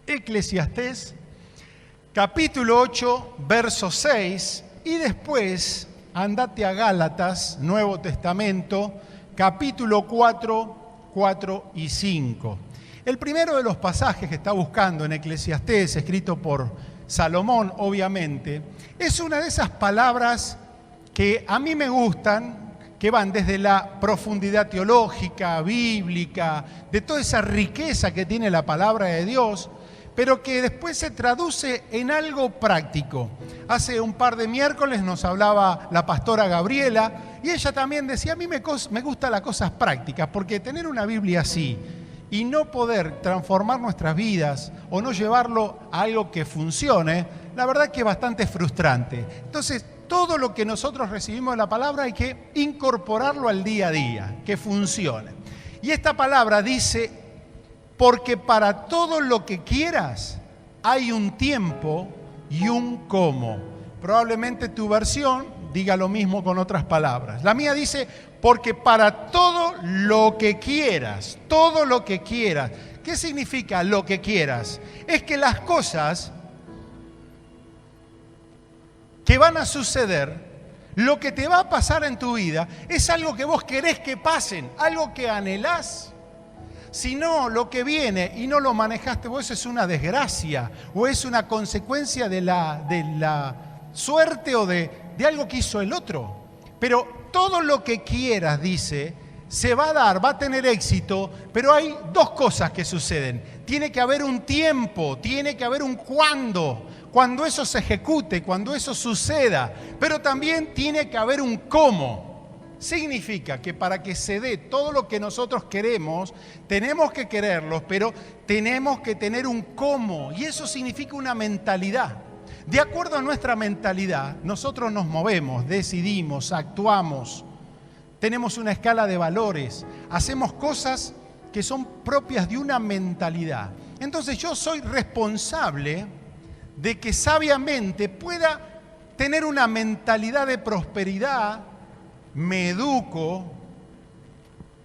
Eclesiastés, capítulo 8, verso 6, y después andate a Gálatas, Nuevo Testamento, capítulo 4 y 5. El primero de los pasajes que está buscando en Eclesiastés, escrito por Salomón, obviamente, es una de esas palabras que a mí me gustan, que van desde la profundidad teológica, bíblica, de toda esa riqueza que tiene la palabra de Dios, pero que después se traduce en algo práctico. Hace un par de miércoles nos hablaba la pastora Gabriela y ella también decía, a mí me gustan las cosas prácticas, porque tener una Biblia así y no poder transformar nuestras vidas o no llevarlo a algo que funcione, la verdad que es bastante frustrante. Entonces, todo lo que nosotros recibimos de la palabra hay que incorporarlo al día a día, que funcione. Y esta palabra dice, porque para todo lo que quieras hay un tiempo y un cómo. Probablemente tu versión diga lo mismo con otras palabras. La mía dice, porque para todo lo que quieras, todo lo que quieras. ¿Qué significa lo que quieras? Es que las cosas que van a suceder, lo que te va a pasar en tu vida, es algo que vos querés que pasen, algo que anhelás. Si no, lo que viene y no lo manejaste vos es una desgracia o es una consecuencia de la suerte o de algo que hizo el otro. Pero todo lo que quieras, dice, se va a dar, va a tener éxito, pero hay dos cosas que suceden. Tiene que haber un tiempo, tiene que haber un cuando eso se ejecute, cuando eso suceda, pero también tiene que haber un cómo. Significa que para que se dé todo lo que nosotros queremos, tenemos que quererlos, pero tenemos que tener un cómo, y eso significa una mentalidad. De acuerdo a nuestra mentalidad, nosotros nos movemos, decidimos, actuamos, tenemos una escala de valores, hacemos cosas que son propias de una mentalidad. Entonces yo soy responsable de que sabiamente pueda tener una mentalidad de prosperidad, me educo,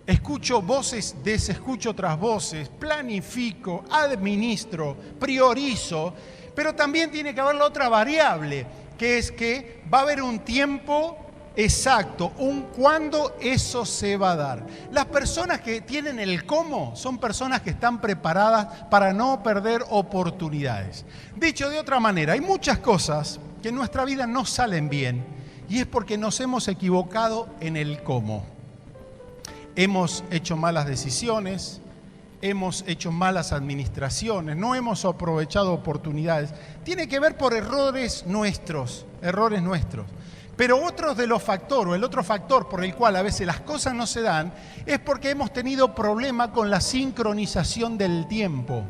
escucho voces, desescucho otras voces, planifico, administro, priorizo, pero también tiene que haber la otra variable, que es que va a haber un tiempo exacto, un cuándo eso se va a dar. Las personas que tienen el cómo son personas que están preparadas para no perder oportunidades. Dicho de otra manera, hay muchas cosas que en nuestra vida no salen bien y es porque nos hemos equivocado en el cómo. Hemos hecho malas decisiones, hemos hecho malas administraciones, no hemos aprovechado oportunidades. Tiene que ver por errores nuestros. Pero otro de los factores, o el otro factor por el cual a veces las cosas no se dan, es porque hemos tenido problema con la sincronización del tiempo.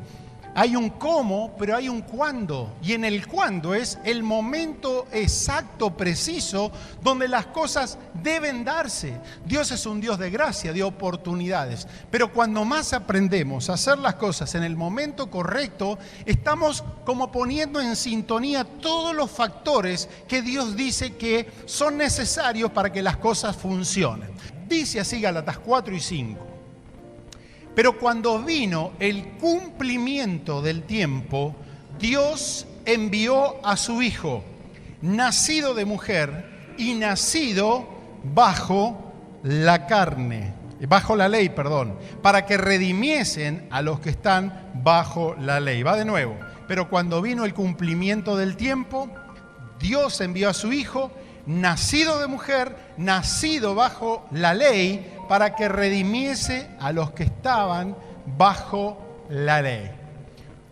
Hay un cómo, pero hay un cuándo. Y en el cuándo es el momento exacto, preciso, donde las cosas deben darse. Dios es un Dios de gracia, de oportunidades. Pero cuando más aprendemos a hacer las cosas en el momento correcto, estamos como poniendo en sintonía todos los factores que Dios dice que son necesarios para que las cosas funcionen. Dice así Gálatas 4 y 5. Pero cuando vino el cumplimiento del tiempo, Dios envió a su Hijo, nacido de mujer y nacido bajo la carne, bajo la ley, para que redimiesen a los que están bajo la ley. Va de nuevo. Pero cuando vino el cumplimiento del tiempo, Dios envió a su Hijo, nacido de mujer, nacido bajo la ley, para que redimiese a los que estaban bajo la ley.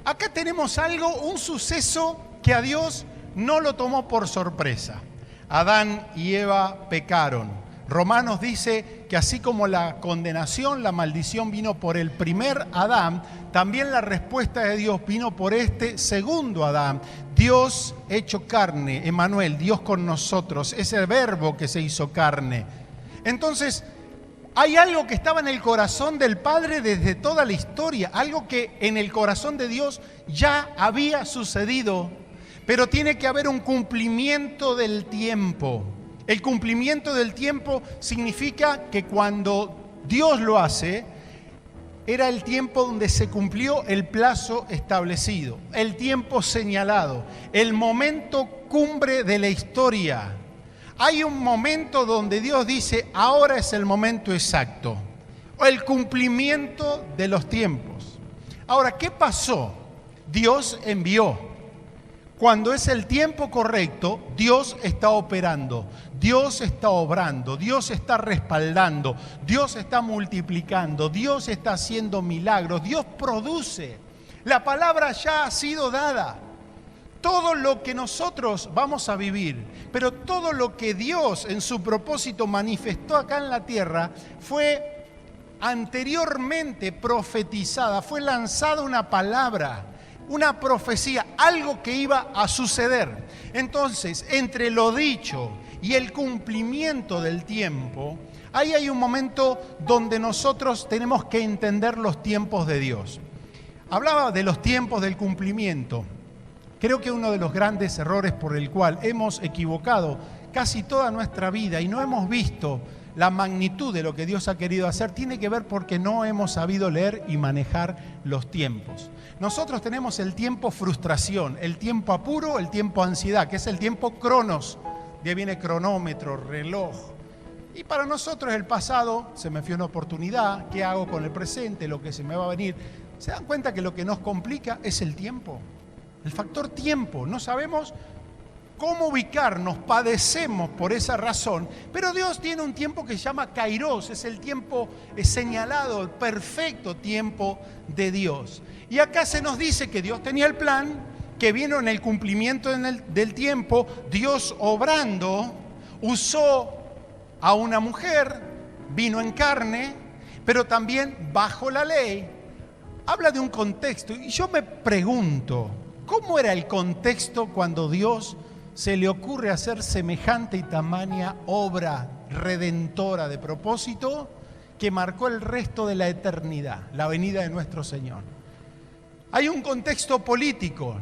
Acá tenemos un suceso que a Dios no lo tomó por sorpresa. Adán y Eva pecaron. Romanos dice que así como la condenación, la maldición vino por el primer Adán, también la respuesta de Dios vino por este segundo Adán. Dios hecho carne, Emmanuel, Dios con nosotros, ese verbo que se hizo carne. Entonces, hay algo que estaba en el corazón del Padre desde toda la historia, algo que en el corazón de Dios ya había sucedido, pero tiene que haber un cumplimiento del tiempo. El cumplimiento del tiempo significa que cuando Dios lo hace, era el tiempo donde se cumplió el plazo establecido, el tiempo señalado, el momento cumbre de la historia. Hay un momento donde Dios dice, ahora es el momento exacto, o el cumplimiento de los tiempos. Ahora, ¿qué pasó? Dios envió. Cuando es el tiempo correcto, Dios está operando, Dios está obrando, Dios está respaldando, Dios está multiplicando, Dios está haciendo milagros, Dios produce. La palabra ya ha sido dada. Todo lo que nosotros vamos a vivir, pero todo lo que Dios en su propósito manifestó acá en la tierra fue anteriormente profetizada, fue lanzada una palabra, una profecía, algo que iba a suceder. Entonces, entre lo dicho y el cumplimiento del tiempo, ahí hay un momento donde nosotros tenemos que entender los tiempos de Dios. Hablaba de los tiempos del cumplimiento. Creo que uno de los grandes errores por el cual hemos equivocado casi toda nuestra vida y no hemos visto la magnitud de lo que Dios ha querido hacer, tiene que ver porque no hemos sabido leer y manejar los tiempos. Nosotros tenemos el tiempo frustración, el tiempo apuro, el tiempo ansiedad, que es el tiempo cronos. De ahí viene cronómetro, reloj. Y para nosotros el pasado, se me fue una oportunidad, ¿qué hago con el presente? Lo que se me va a venir. ¿Se dan cuenta que lo que nos complica es el tiempo? El factor tiempo. No sabemos cómo ubicarnos, padecemos por esa razón, pero Dios tiene un tiempo que se llama Kairos, es el tiempo señalado, el perfecto tiempo de Dios. Y acá se nos dice que Dios tenía el plan, que vino en el cumplimiento del tiempo, Dios obrando, usó a una mujer, vino en carne, pero también bajo la ley. Habla de un contexto, y yo me pregunto, ¿cómo era el contexto cuando Dios se le ocurre hacer semejante y tamaña obra redentora de propósito que marcó el resto de la eternidad, la venida de nuestro Señor? Hay un contexto político.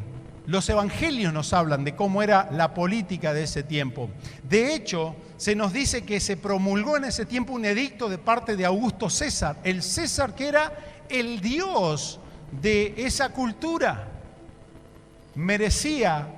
Los evangelios nos hablan de cómo era la política de ese tiempo. De hecho, se nos dice que se promulgó en ese tiempo un edicto de parte de Augusto César, el César que era el dios de esa cultura. Merecía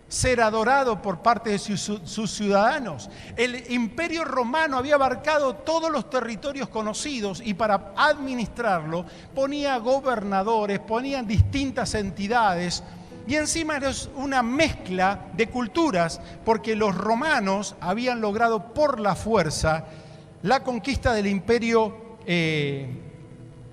ser adorado por parte de sus ciudadanos. El imperio romano había abarcado todos los territorios conocidos y para administrarlo ponía gobernadores, ponían distintas entidades y encima era una mezcla de culturas porque los romanos habían logrado por la fuerza la conquista del imperio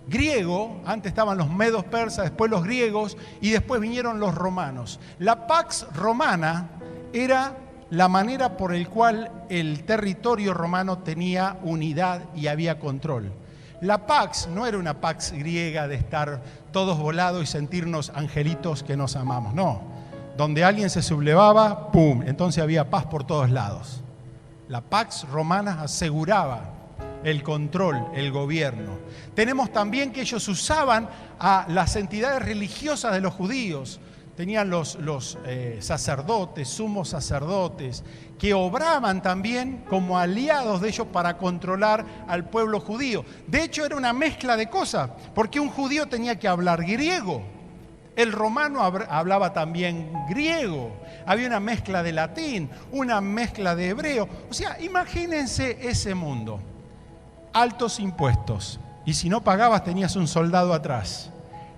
griego. Antes estaban los medos persas, después los griegos y después vinieron los romanos. La Pax Romana era la manera por la cual el territorio romano tenía unidad y había control. La Pax no era una Pax griega de estar todos volados y sentirnos angelitos que nos amamos, no. Donde alguien se sublevaba, ¡pum!, entonces había paz por todos lados. La Pax Romana aseguraba el control, el gobierno. Tenemos también que ellos usaban a las entidades religiosas de los judíos. Tenían los sacerdotes, sumos sacerdotes, que obraban también como aliados de ellos para controlar al pueblo judío. De hecho, era una mezcla de cosas, porque un judío tenía que hablar griego. El romano hablaba también griego. Había una mezcla de latín, una mezcla de hebreo. O sea, imagínense ese mundo. Altos impuestos. Y si no pagabas, tenías un soldado atrás.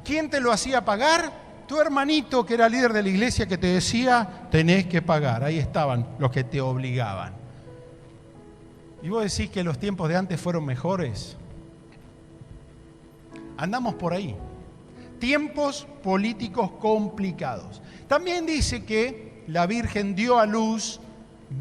¿Quién te lo hacía pagar? Tu hermanito, que era líder de la iglesia, que te decía, tenés que pagar. Ahí estaban los que te obligaban. ¿Y vos decís que los tiempos de antes fueron mejores? Andamos por ahí. Tiempos políticos complicados. También dice que la Virgen dio a luz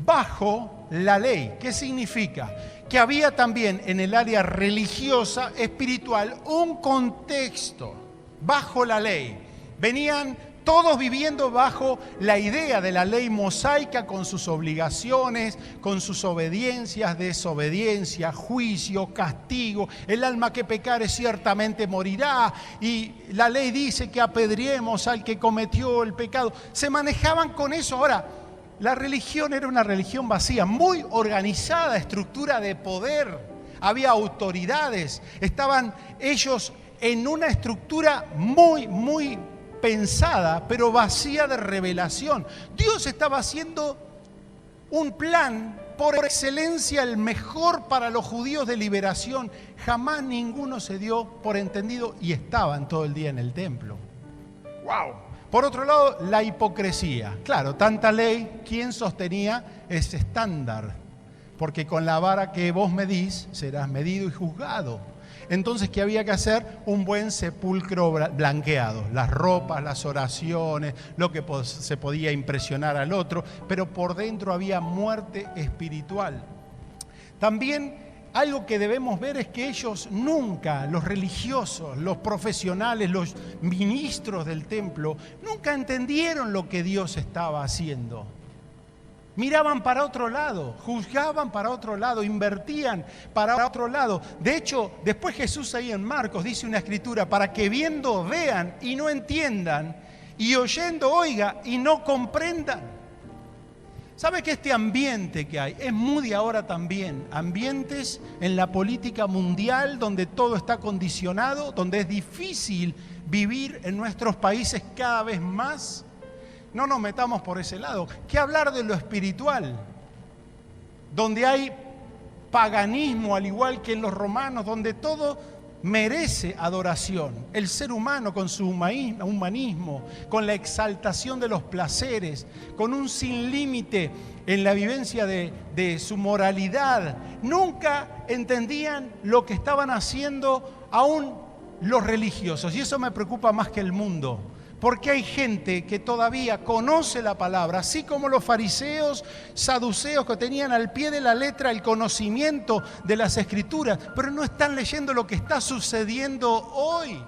bajo la ley. ¿Qué significa? Que había también en el área religiosa, espiritual, un contexto bajo la ley. Venían todos viviendo bajo la idea de la ley mosaica con sus obligaciones, con sus obediencias, desobediencias, juicio, castigo. El alma que pecare ciertamente morirá. Y la ley dice que apedreemos al que cometió el pecado. Se manejaban con eso. Ahora, la religión era una religión vacía, muy organizada, estructura de poder. Había autoridades, estaban ellos en una estructura muy pensada, pero vacía de revelación. Dios estaba haciendo un plan por excelencia, el mejor para los judíos de liberación. Jamás ninguno se dio por entendido y estaban todo el día en el templo. ¡Wow! Por otro lado, la hipocresía. Claro, tanta ley, ¿quién sostenía ese estándar? Porque con la vara que vos medís, serás medido y juzgado. Entonces, ¿qué había que hacer? Un buen sepulcro blanqueado. Las ropas, las oraciones, lo que se podía impresionar al otro, pero por dentro había muerte espiritual. También algo que debemos ver es que ellos nunca, los religiosos, los profesionales, los ministros del templo, nunca entendieron lo que Dios estaba haciendo. Miraban para otro lado, juzgaban para otro lado, invertían para otro lado. De hecho, después Jesús ahí en Marcos dice una escritura, para que viendo vean y no entiendan, y oyendo oigan y no comprendan. ¿Sabe que este ambiente que hay es muy de ahora también? Ambientes en la política mundial donde todo está condicionado, donde es difícil vivir en nuestros países cada vez más. No nos metamos por ese lado. ¿Qué hablar de lo espiritual? Donde hay paganismo, al igual que en los romanos, donde todo merece adoración. El ser humano con su humanismo, con la exaltación de los placeres, con un sin límite en la vivencia de su moralidad, nunca entendían lo que estaban haciendo aún los religiosos. Y eso me preocupa más que el mundo. Porque hay gente que todavía conoce la palabra, así como los fariseos, saduceos que tenían al pie de la letra el conocimiento de las Escrituras, pero no están leyendo lo que está sucediendo hoy.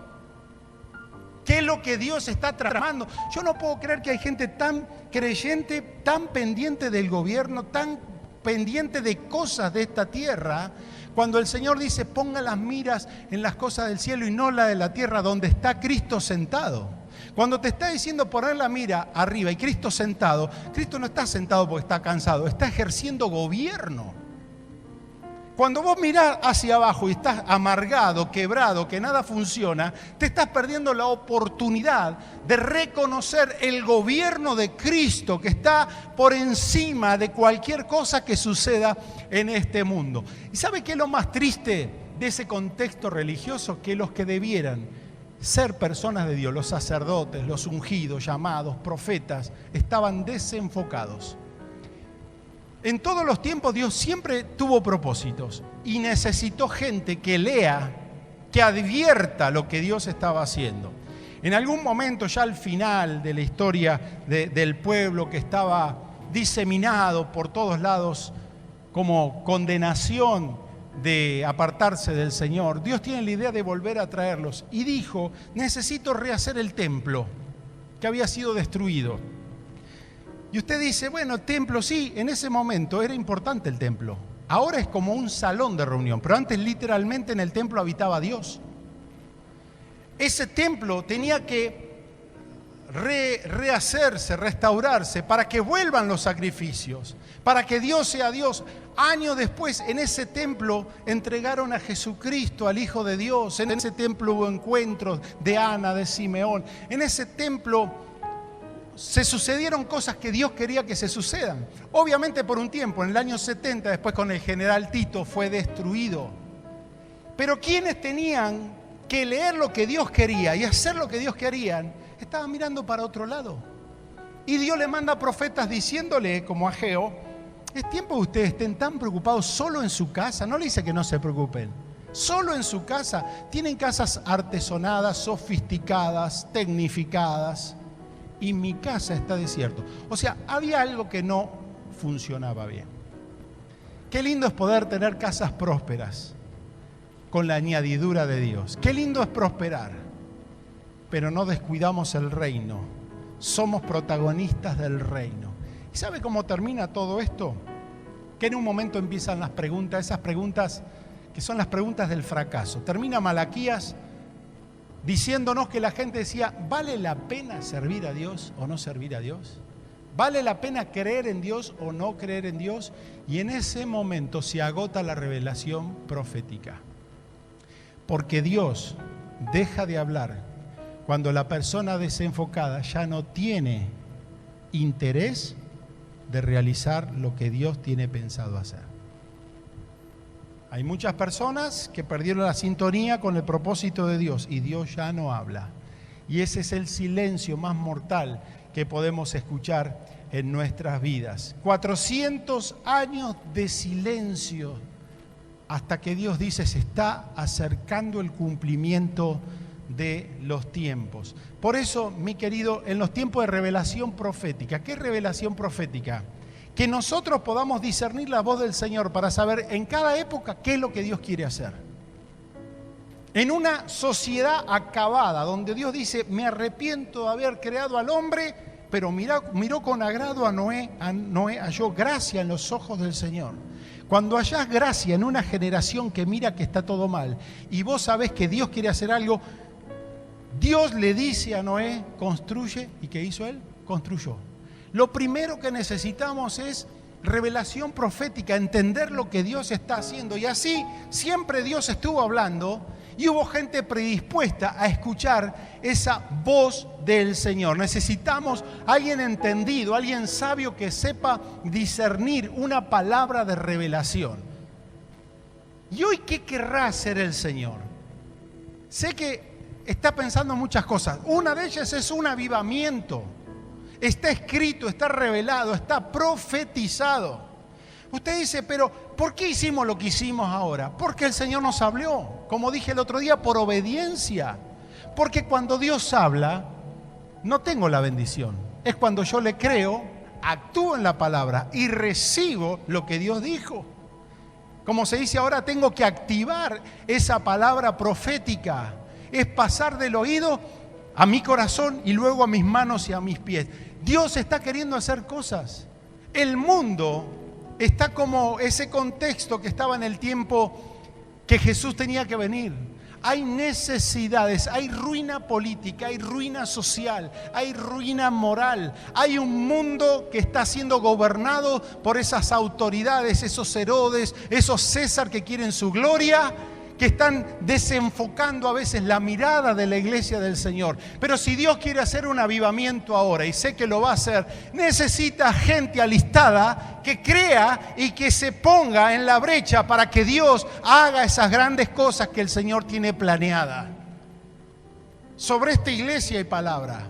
¿Qué es lo que Dios está tramando? Yo no puedo creer que hay gente tan creyente, tan pendiente del gobierno, tan pendiente de cosas de esta tierra, cuando el Señor dice, ponga las miras en las cosas del cielo y no la de la tierra, donde está Cristo sentado. Cuando te está diciendo poner la mira arriba y Cristo sentado, Cristo no está sentado porque está cansado, está ejerciendo gobierno. Cuando vos mirás hacia abajo y estás amargado, quebrado, que nada funciona, te estás perdiendo la oportunidad de reconocer el gobierno de Cristo que está por encima de cualquier cosa que suceda en este mundo. ¿Y sabe qué es lo más triste de ese contexto religioso? Que los que debieran ser personas de Dios, los sacerdotes, los ungidos, llamados, profetas, estaban desenfocados. En todos los tiempos Dios siempre tuvo propósitos y necesitó gente que lea, que advierta lo que Dios estaba haciendo. En algún momento, ya al final de la historia del pueblo que estaba diseminado por todos lados como condenación de apartarse del Señor, Dios tiene la idea de volver a traerlos y dijo, necesito rehacer el templo que había sido destruido. Y usted dice, bueno, templo sí, en ese momento era importante el templo. Ahora es como un salón de reunión, pero antes literalmente en el templo habitaba Dios. Ese templo tenía que rehacerse, restaurarse, para que vuelvan los sacrificios, para que Dios sea Dios. Años después, en ese templo entregaron a Jesucristo, al Hijo de Dios. En ese templo hubo encuentros de Ana, de Simeón. En ese templo se sucedieron cosas que Dios quería que se sucedan. Obviamente por un tiempo, en el año 70, después con el general Tito, fue destruido. Pero quienes tenían que leer lo que Dios quería y hacer lo que Dios quería, estaban mirando para otro lado. Y Dios le manda profetas diciéndole, como a Ageo, es tiempo que ustedes estén tan preocupados solo en su casa. No le dice que no se preocupen. Solo en su casa. Tienen casas artesonadas, sofisticadas, tecnificadas. Y mi casa está desierto. O sea, había algo que no funcionaba bien. Qué lindo es poder tener casas prósperas con la añadidura de Dios. Qué lindo es prosperar. Pero no descuidamos el reino. Somos protagonistas del reino. ¿Y sabe cómo termina todo esto? Que en un momento empiezan las preguntas, esas preguntas que son las preguntas del fracaso. Termina Malaquías diciéndonos que la gente decía, ¿vale la pena servir a Dios o no servir a Dios? ¿Vale la pena creer en Dios o no creer en Dios? Y en ese momento se agota la revelación profética. Porque Dios deja de hablar cuando la persona desenfocada ya no tiene interés de realizar lo que Dios tiene pensado hacer. Hay muchas personas que perdieron la sintonía con el propósito de Dios y Dios ya no habla. Y ese es el silencio más mortal que podemos escuchar en nuestras vidas. 400 años de silencio hasta que Dios dice se está acercando el cumplimiento de los tiempos. Por eso, mi querido, en los tiempos de revelación profética, ¿qué es revelación profética? Que nosotros podamos discernir la voz del Señor para saber en cada época qué es lo que Dios quiere hacer. En una sociedad acabada, donde Dios dice, me arrepiento de haber creado al hombre, pero miró con agrado a Noé, halló gracia en los ojos del Señor. Cuando hallás gracia en una generación que mira que está todo mal, y vos sabés que Dios quiere hacer algo, Dios le dice a Noé, construye, ¿y qué hizo él? Construyó. Lo primero que necesitamos es revelación profética, entender lo que Dios está haciendo. Y así siempre Dios estuvo hablando y hubo gente predispuesta a escuchar esa voz del Señor. Necesitamos alguien entendido, alguien sabio que sepa discernir una palabra de revelación. ¿Y hoy qué querrá hacer el Señor? Sé que está pensando muchas cosas. Una de ellas es un avivamiento. Está escrito, está revelado, está profetizado. Usted dice, pero ¿por qué hicimos lo que hicimos ahora? Porque el Señor nos habló, como dije el otro día, por obediencia. Porque cuando Dios habla, no tengo la bendición. Es cuando yo le creo, actúo en la palabra y recibo lo que Dios dijo. Como se dice ahora, tengo que activar esa palabra profética. Es pasar del oído a mi corazón y luego a mis manos y a mis pies. Dios está queriendo hacer cosas. El mundo está como ese contexto que estaba en el tiempo que Jesús tenía que venir. Hay necesidades, hay ruina política, hay ruina social, hay ruina moral. Hay un mundo que está siendo gobernado por esas autoridades, esos Herodes, esos César que quieren su gloria, que están desenfocando a veces la mirada de la iglesia del Señor. Pero si Dios quiere hacer un avivamiento ahora, y sé que lo va a hacer, necesita gente alistada que crea y que se ponga en la brecha para que Dios haga esas grandes cosas que el Señor tiene planeadas. Sobre esta iglesia hay palabra,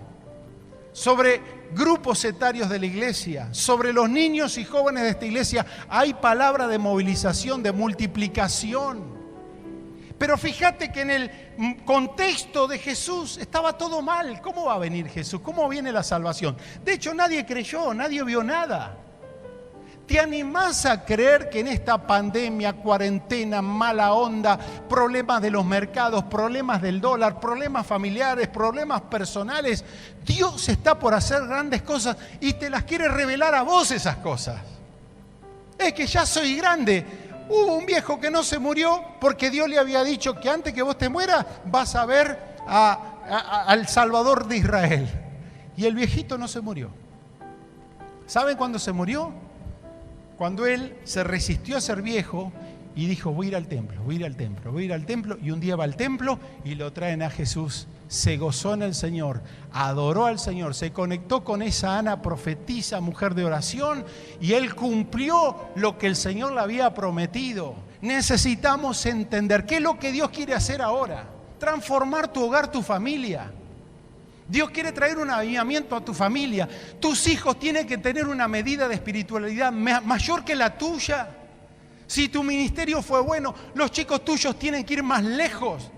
sobre grupos etarios de la iglesia, sobre los niños y jóvenes de esta iglesia, hay palabra de movilización, de multiplicación. Pero fíjate que en el contexto de Jesús estaba todo mal. ¿Cómo va a venir Jesús? ¿Cómo viene la salvación? De hecho, nadie creyó, nadie vio nada. ¿Te animás a creer que en esta pandemia, cuarentena, mala onda, problemas de los mercados, problemas del dólar, problemas familiares, problemas personales, Dios está por hacer grandes cosas y te las quiere revelar a vos esas cosas? Es que ya soy grande. Hubo un viejo que no se murió porque Dios le había dicho que antes que vos te mueras vas a ver al Salvador de Israel. Y el viejito no se murió. ¿Saben cuándo se murió? Cuando él se resistió a ser viejo y dijo, voy a ir al templo, voy a ir al templo, voy a ir al templo. Y un día va al templo y lo traen a Jesús. Se gozó en el Señor, adoró al Señor, se conectó con esa Ana profetisa, mujer de oración, y él cumplió lo que el Señor le había prometido. Necesitamos entender qué es lo que Dios quiere hacer ahora. Transformar tu hogar, tu familia. Dios quiere traer un avivamiento a tu familia. Tus hijos tienen que tener una medida de espiritualidad mayor que la tuya. Si tu ministerio fue bueno, los chicos tuyos tienen que ir más lejos.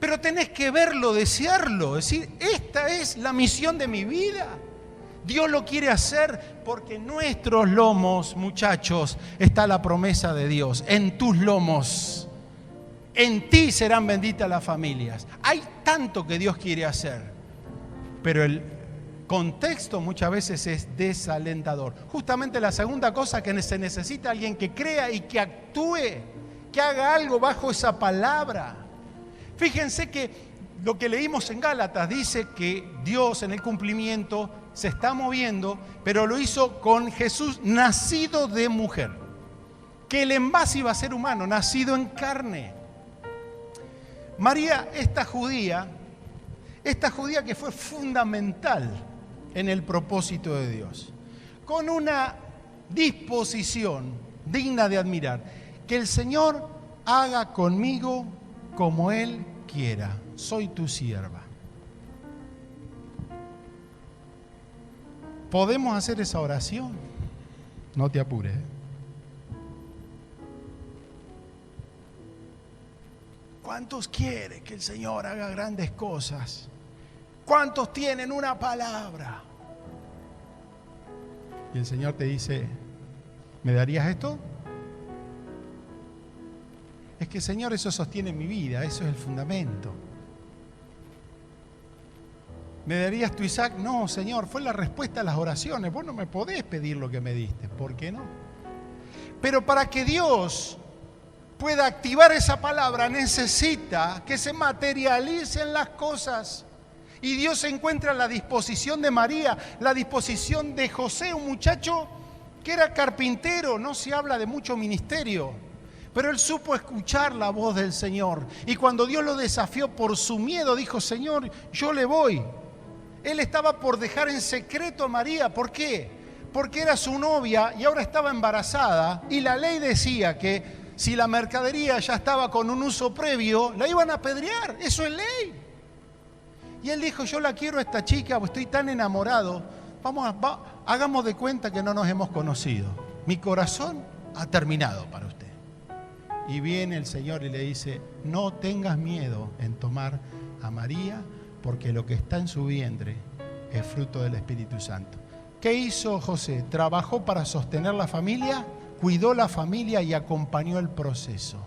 Pero tenés que verlo, desearlo, decir, esta es la misión de mi vida. Dios lo quiere hacer porque en nuestros lomos, muchachos, está la promesa de Dios. En tus lomos, en ti serán benditas las familias. Hay tanto que Dios quiere hacer, pero el contexto muchas veces es desalentador. Justamente la segunda cosa que se necesita alguien que crea y que actúe, que haga algo bajo esa palabra. Fíjense que lo que leímos en Gálatas dice que Dios en el cumplimiento se está moviendo, pero lo hizo con Jesús nacido de mujer. Que el envase iba a ser humano, nacido en carne. María, esta judía que fue fundamental en el propósito de Dios, con una disposición digna de admirar, que el Señor haga conmigo como Él quiera, soy tu sierva. ¿Podemos hacer esa oración? No te apures. ¿Cuántos quieren que el Señor haga grandes cosas? ¿Cuántos tienen una palabra? Y el Señor te dice, ¿me darías esto? Es que, Señor, eso sostiene mi vida, eso es el fundamento. ¿Me darías tu Isaac? No, Señor, fue la respuesta a las oraciones. Vos no me podés pedir lo que me diste. ¿Por qué no? Pero para que Dios pueda activar esa palabra, necesita que se materialicen las cosas. Y Dios encuentra la disposición de María, la disposición de José, un muchacho que era carpintero. No se habla de mucho ministerio, pero él supo escuchar la voz del Señor. Y cuando Dios lo desafió por su miedo, dijo, Señor, yo le voy. Él estaba por dejar en secreto a María. ¿Por qué? Porque era su novia y ahora estaba embarazada. Y la ley decía que si la mercadería ya estaba con un uso previo, la iban a apedrear. Eso es ley. Y él dijo, yo la quiero a esta chica, estoy tan enamorado. Hagamos de cuenta que no nos hemos conocido. Mi corazón ha terminado para usted. Y viene el Señor y le dice, no tengas miedo en tomar a María, porque lo que está en su vientre es fruto del Espíritu Santo. ¿Qué hizo José? Trabajó para sostener la familia, cuidó la familia y acompañó el proceso.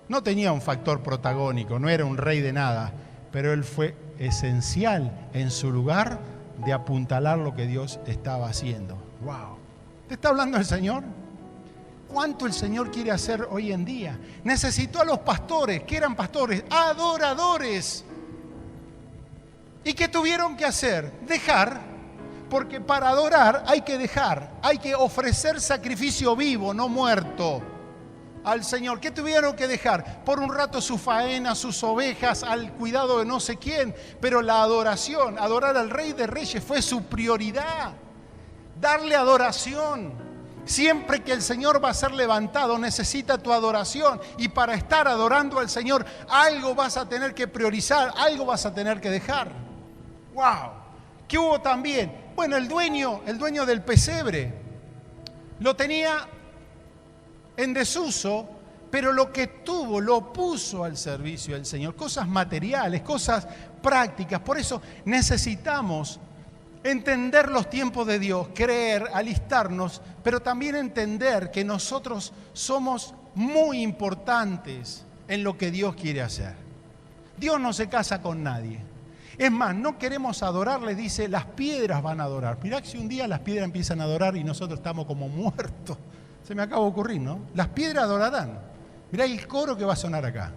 No tenía un factor protagónico, no era un rey de nada, pero él fue esencial en su lugar de apuntalar lo que Dios estaba haciendo. ¡Wow! ¿Te está hablando el Señor? ¿Cuánto el Señor quiere hacer hoy en día? Necesitó a los pastores, que eran pastores, adoradores. ¿Y qué tuvieron que hacer? Dejar, porque para adorar hay que dejar, hay que ofrecer sacrificio vivo, no muerto, al Señor. ¿Qué tuvieron que dejar? Por un rato su faena, sus ovejas, al cuidado de no sé quién, pero la adoración, adorar al Rey de Reyes fue su prioridad. Darle adoración. Siempre que el Señor va a ser levantado, necesita tu adoración. Y para estar adorando al Señor, algo vas a tener que priorizar, algo vas a tener que dejar. ¡Wow! ¿Qué hubo también? Bueno, el dueño del pesebre lo tenía en desuso, pero lo que tuvo lo puso al servicio del Señor. Cosas materiales, cosas prácticas. Por eso necesitamos entender los tiempos de Dios, creer, alistarnos, pero también entender que nosotros somos muy importantes en lo que Dios quiere hacer. Dios no se casa con nadie. Es más, no queremos adorarle, dice, las piedras van a adorar. Mirá que si un día las piedras empiezan a adorar y nosotros estamos como muertos, se me acaba de ocurrir, ¿no? Las piedras adorarán. Mirá el coro que va a sonar acá.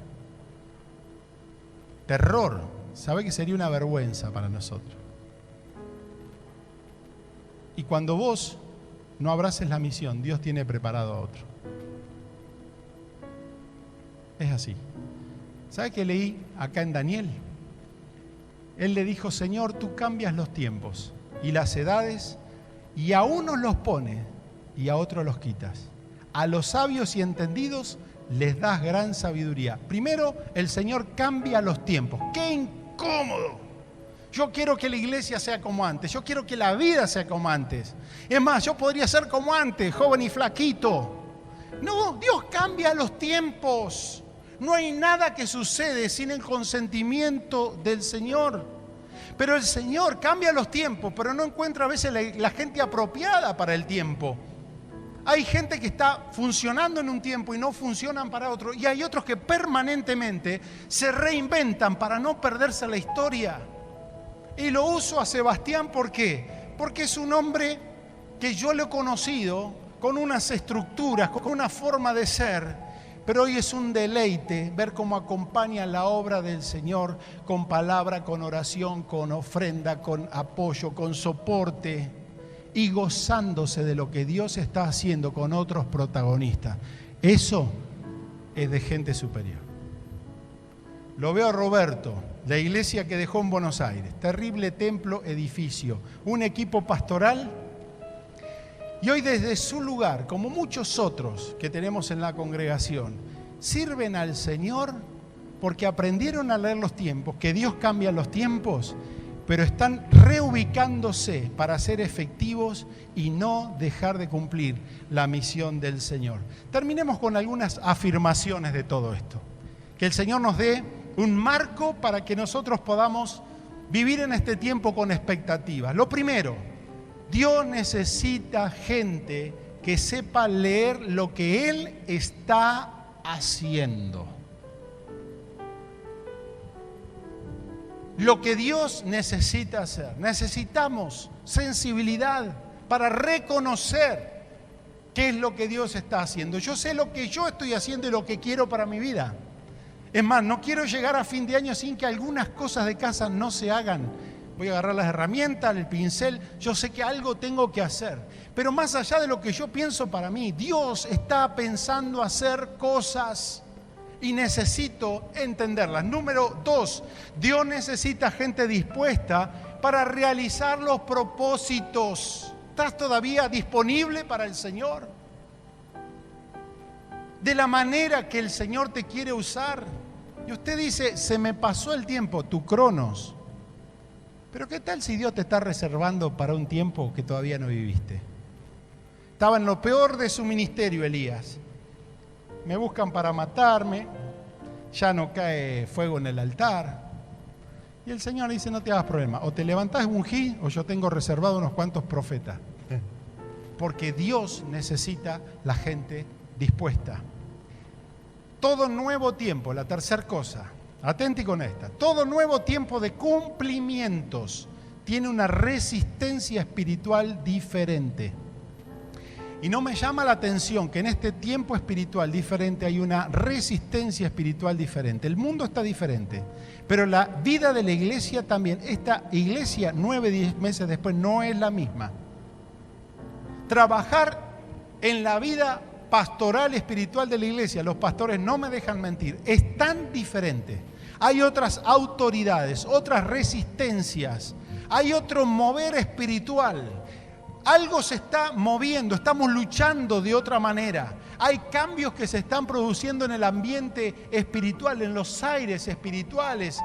Terror. ¿Sabe que sería una vergüenza para nosotros? Y cuando vos no abraces la misión, Dios tiene preparado a otro. Es así. ¿Sabe qué leí acá en Daniel? Él le dijo, Señor, tú cambias los tiempos y las edades, y a unos los pones y a otros los quitas. A los sabios y entendidos les das gran sabiduría. Primero, el Señor cambia los tiempos. ¡Qué incómodo! Yo quiero que la iglesia sea como antes. Yo quiero que la vida sea como antes. Es más, yo podría ser como antes, joven y flaquito. No, Dios cambia los tiempos. No hay nada que sucede sin el consentimiento del Señor. Pero el Señor cambia los tiempos, pero no encuentra a veces la gente apropiada para el tiempo. Hay gente que está funcionando en un tiempo y no funcionan para otro. Y hay otros que permanentemente se reinventan para no perderse la historia. Y lo uso a Sebastián, ¿por qué? Porque es un hombre que yo lo he conocido con unas estructuras, con una forma de ser, pero hoy es un deleite ver cómo acompaña la obra del Señor con palabra, con oración, con ofrenda, con apoyo, con soporte y gozándose de lo que Dios está haciendo con otros protagonistas. Eso es de gente superior. Lo veo a Roberto, la iglesia que dejó en Buenos Aires, terrible templo, edificio, un equipo pastoral. Y hoy desde su lugar, como muchos otros que tenemos en la congregación, sirven al Señor porque aprendieron a leer los tiempos, que Dios cambia los tiempos, pero están reubicándose para ser efectivos y no dejar de cumplir la misión del Señor. Terminemos con algunas afirmaciones de todo esto. Que el Señor nos dé un marco para que nosotros podamos vivir en este tiempo con expectativas. Lo primero, Dios necesita gente que sepa leer lo que Él está haciendo. Lo que Dios necesita hacer. Necesitamos sensibilidad para reconocer qué es lo que Dios está haciendo. Yo sé lo que yo estoy haciendo y lo que quiero para mi vida. Es más, no quiero llegar a fin de año sin que algunas cosas de casa no se hagan. Voy a agarrar las herramientas, el pincel, yo sé que algo tengo que hacer. Pero más allá de lo que yo pienso para mí, Dios está pensando hacer cosas y necesito entenderlas. Número 2, Dios necesita gente dispuesta para realizar los propósitos. ¿Estás todavía disponible para el Señor? De la manera que el Señor te quiere usar. Y usted dice, se me pasó el tiempo, tu cronos. Pero ¿qué tal si Dios te está reservando para un tiempo que todavía no viviste? Estaba en lo peor de su ministerio, Elías. Me buscan para matarme, ya no cae fuego en el altar. Y el Señor dice, no te hagas problema, o te levantás ungí o yo tengo reservado unos cuantos profetas. Porque Dios necesita la gente dispuesta. Todo nuevo tiempo, la tercera cosa, atenti con esta, todo nuevo tiempo de cumplimientos tiene una resistencia espiritual diferente. Y no me llama la atención que en este tiempo espiritual diferente hay una resistencia espiritual diferente. El mundo está diferente, pero la vida de la iglesia también. Esta iglesia 9-10 meses después no es la misma. Trabajar en la vida pastoral espiritual de la iglesia, los pastores no me dejan mentir, es tan diferente. Hay otras autoridades, otras resistencias, hay otro mover espiritual. Algo se está moviendo, estamos luchando de otra manera. Hay cambios que se están produciendo en el ambiente espiritual, en los aires espirituales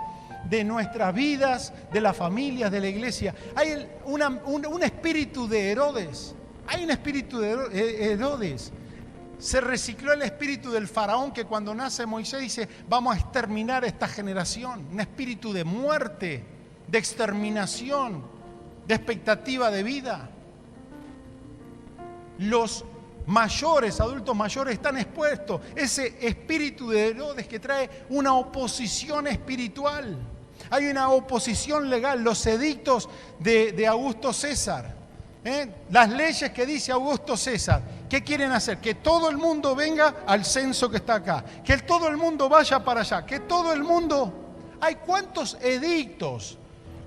de nuestras vidas, de las familias, de la iglesia. Hay un espíritu de Herodes. Hay un espíritu de Herodes. Se recicló el espíritu del faraón que cuando nace Moisés dice, vamos a exterminar esta generación. Un espíritu de muerte, de exterminación, de expectativa de vida. Los mayores, adultos mayores, están expuestos. Ese espíritu de Herodes que trae una oposición espiritual. Hay una oposición legal, los edictos de Augusto César. Las leyes que dice Augusto César. ¿Qué quieren hacer? Que todo el mundo venga al censo que está acá. Que todo el mundo vaya para allá. Que todo el mundo... Hay cuántos edictos,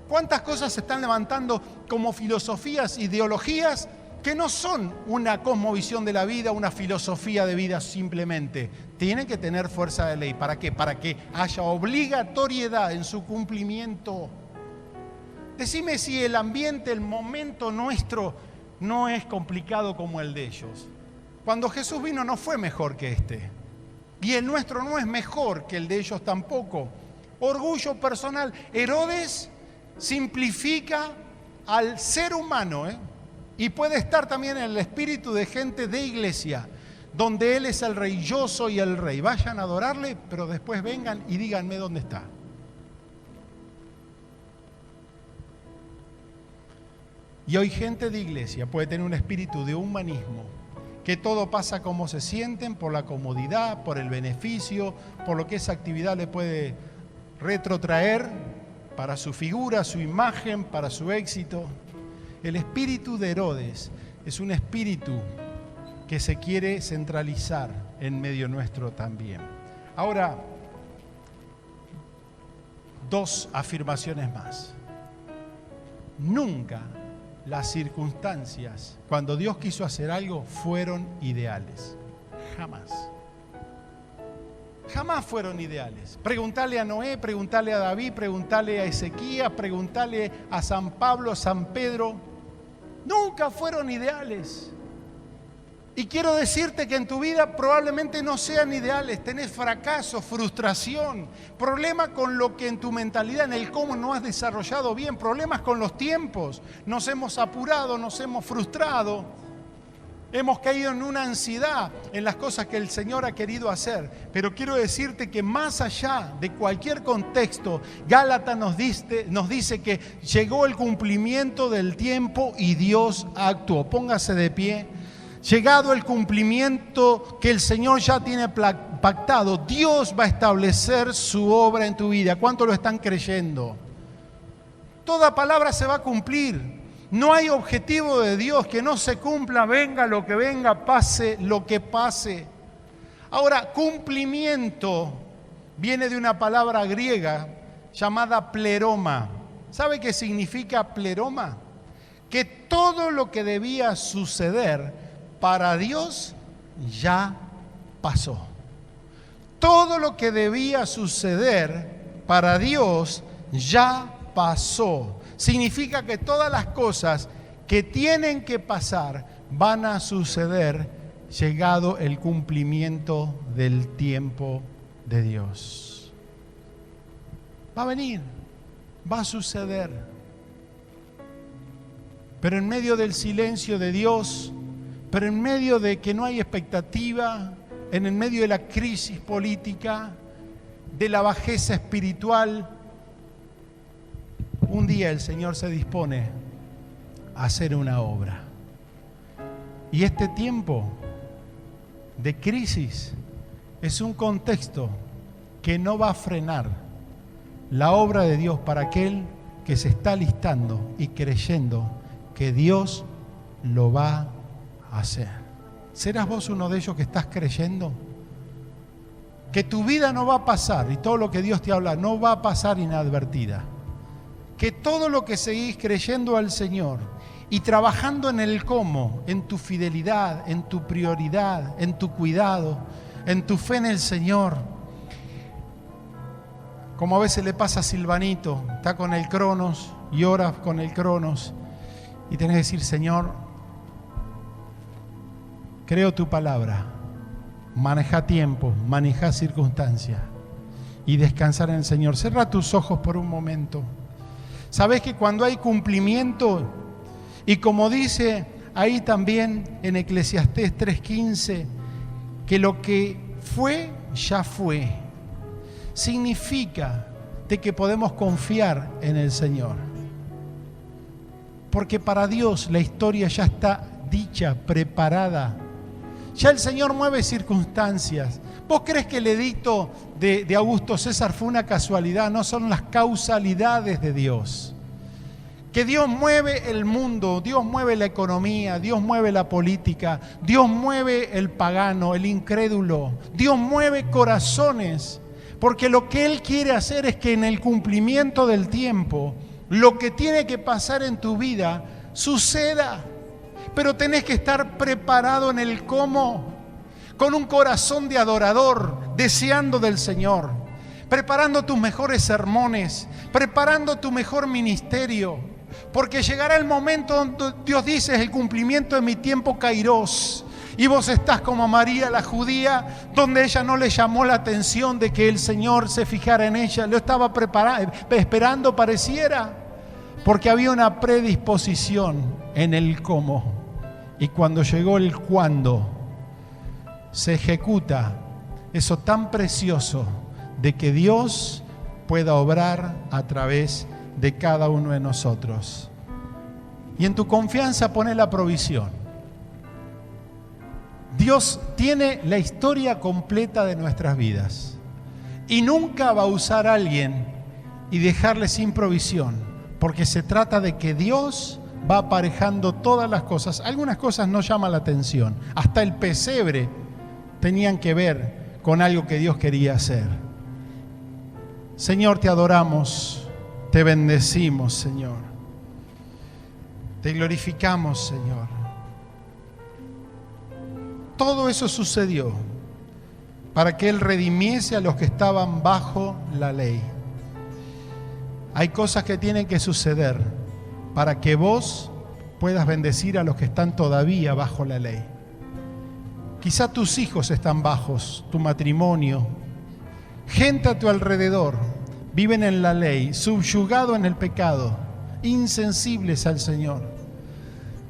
cuántas cosas se están levantando como filosofías, ideologías que no son una cosmovisión de la vida, una filosofía de vida simplemente. Tienen que tener fuerza de ley. ¿Para qué? Para que haya obligatoriedad en su cumplimiento. Decime si el ambiente, el momento nuestro no es complicado como el de ellos. Cuando Jesús vino no fue mejor que este. Y el nuestro no es mejor que el de ellos tampoco. Orgullo personal. Herodes simplifica al ser humano, y puede estar también en el espíritu de gente de iglesia, donde Él es el rey, yo soy el rey. Vayan a adorarle, pero después vengan y díganme dónde está. Y hoy gente de iglesia puede tener un espíritu de humanismo, que todo pasa como se sienten, por la comodidad, por el beneficio, por lo que esa actividad le puede retrotraer para su figura, su imagen, para su éxito. El espíritu de Herodes es un espíritu que se quiere centralizar en medio nuestro también. Ahora, dos afirmaciones más. Nunca las circunstancias, cuando Dios quiso hacer algo, fueron ideales. Jamás. Jamás fueron ideales. Preguntale a Noé, preguntale a David, preguntale a Ezequías, preguntale a San Pablo, a San Pedro. Nunca fueron ideales. Y quiero decirte que en tu vida probablemente no sean ideales. Tenés fracaso, frustración, problemas con lo que en tu mentalidad, en el cómo no has desarrollado bien, problemas con los tiempos. Nos hemos apurado, nos hemos frustrado. Hemos caído en una ansiedad en las cosas que el Señor ha querido hacer. Pero quiero decirte que más allá de cualquier contexto, Gálatas nos dice que llegó el cumplimiento del tiempo y Dios actuó. Póngase de pie. Llegado el cumplimiento que el Señor ya tiene pactado, Dios va a establecer su obra en tu vida. ¿Cuánto lo están creyendo? Toda palabra se va a cumplir. No hay objetivo de Dios que no se cumpla, venga lo que venga, pase lo que pase. Ahora, cumplimiento viene de una palabra griega llamada pleroma. ¿Sabe qué significa pleroma? Que todo lo que debía suceder para Dios ya pasó. Todo lo que debía suceder para Dios ya pasó. Significa que todas las cosas que tienen que pasar van a suceder llegado el cumplimiento del tiempo de Dios. Va a venir, va a suceder. Pero en medio del silencio de Dios, pero en medio de que no hay expectativa, en el medio de la crisis política, de la bajeza espiritual, un día el Señor se dispone a hacer una obra. Y este tiempo de crisis es un contexto que no va a frenar la obra de Dios para aquel que se está listando y creyendo que Dios lo va a hacer. ¿Serás vos uno de ellos que estás creyendo? Que tu vida no va a pasar y todo lo que Dios te habla no va a pasar inadvertida. Que todo lo que seguís creyendo al Señor y trabajando en el cómo, en tu fidelidad, en tu prioridad, en tu cuidado, en tu fe en el Señor. Como a veces le pasa a Silvanito, está con el Cronos y ora con el Cronos y tenés que decir, Señor, creo tu palabra, maneja tiempo, maneja circunstancias y descansar en el Señor. Cierra tus ojos por un momento. Sabes que cuando hay cumplimiento, y como dice ahí también en Eclesiastés 3:15, que lo que fue, ya fue, significa de que podemos confiar en el Señor. Porque para Dios la historia ya está dicha, preparada. Ya el Señor mueve circunstancias. ¿Vos crees que el edicto de Augusto César fue una casualidad? No, son las causalidades de Dios. Que Dios mueve el mundo, Dios mueve la economía, Dios mueve la política, Dios mueve el pagano, el incrédulo, Dios mueve corazones. Porque lo que Él quiere hacer es que en el cumplimiento del tiempo, lo que tiene que pasar en tu vida suceda. Pero tenés que estar preparado en el cómo. Con un corazón de adorador, deseando del Señor, preparando tus mejores sermones, preparando tu mejor ministerio, porque llegará el momento donde Dios dice, es el cumplimiento de mi tiempo Kairos, y vos estás como María la judía, donde ella no le llamó la atención de que el Señor se fijara en ella, lo estaba esperando pareciera, porque había una predisposición en el cómo, y cuando llegó el cuándo, se ejecuta eso tan precioso de que Dios pueda obrar a través de cada uno de nosotros. Y en tu confianza pone la provisión. Dios tiene la historia completa de nuestras vidas y nunca va a usar a alguien y dejarle sin provisión, porque se trata de que Dios va aparejando todas las cosas. Algunas cosas no llaman la atención, hasta el pesebre tenían que ver con algo que Dios quería hacer. Señor, te adoramos, te bendecimos, Señor. Te glorificamos, Señor. Todo eso sucedió para que Él redimiese a los que estaban bajo la ley. Hay cosas que tienen que suceder para que vos puedas bendecir a los que están todavía bajo la ley. Quizá tus hijos están bajos, tu matrimonio, gente a tu alrededor, viven en la ley, subyugados en el pecado, insensibles al Señor.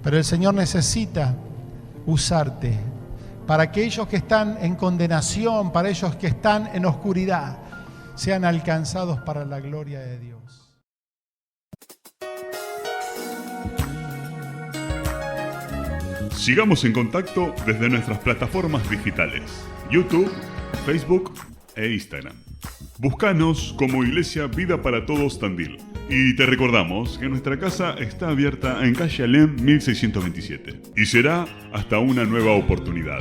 Pero el Señor necesita usarte para que aquellos que están en condenación, para ellos que están en oscuridad, sean alcanzados para la gloria de Dios. Sigamos en contacto desde nuestras plataformas digitales, YouTube, Facebook e Instagram. Búscanos como Iglesia Vida para Todos Tandil. Y te recordamos que nuestra casa está abierta en calle Alem 1627. Y será hasta una nueva oportunidad.